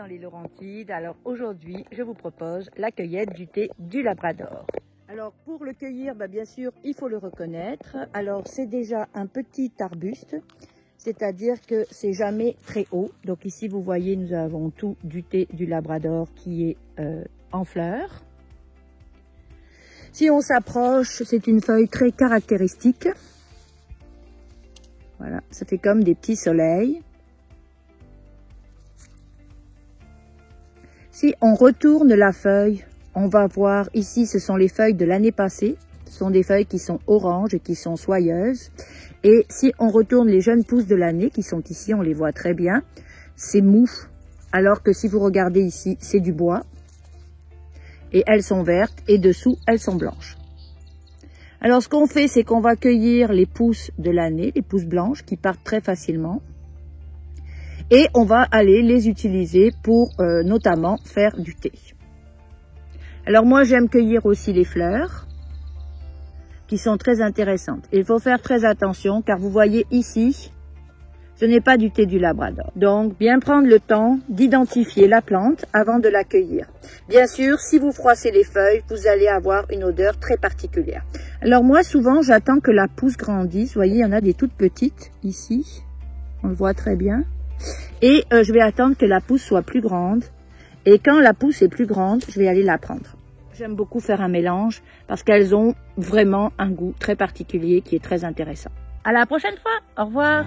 les Laurentides. Alors aujourd'hui, je vous propose la cueillette du thé du Labrador. Alors pour le cueillir, bien sûr, il faut le reconnaître. Alors c'est déjà un petit arbuste, c'est-à-dire que c'est jamais très haut. Donc ici, vous voyez, nous avons tout du thé du Labrador qui est en fleurs. Si on s'approche, c'est une feuille très caractéristique. Voilà, ça fait comme des petits soleils. Si on retourne la feuille, on va voir ici, ce sont les feuilles de l'année passée. Ce sont des feuilles qui sont oranges et qui sont soyeuses. Et si on retourne les jeunes pousses de l'année, qui sont ici, on les voit très bien, c'est mou. Alors que si vous regardez ici, c'est du bois. Et elles sont vertes et dessous, elles sont blanches. Alors ce qu'on fait, c'est qu'on va cueillir les pousses de l'année, les pousses blanches qui partent très facilement. Et on va aller les utiliser pour notamment faire du thé. Alors moi j'aime cueillir aussi les fleurs qui sont très intéressantes. Il faut faire très attention car vous voyez ici, ce n'est pas du thé du Labrador. Donc bien prendre le temps d'identifier la plante avant de la cueillir. Bien sûr, si vous froissez les feuilles, vous allez avoir une odeur très particulière. Alors moi souvent j'attends que la pousse grandisse. Vous voyez, il y en a des toutes petites ici. On le voit très bien. Et je vais attendre que la pousse soit plus grande. Et quand la pousse est plus grande, je vais aller la prendre. J'aime beaucoup faire un mélange parce qu'elles ont vraiment un goût très particulier qui est très intéressant. À la prochaine fois. Au revoir.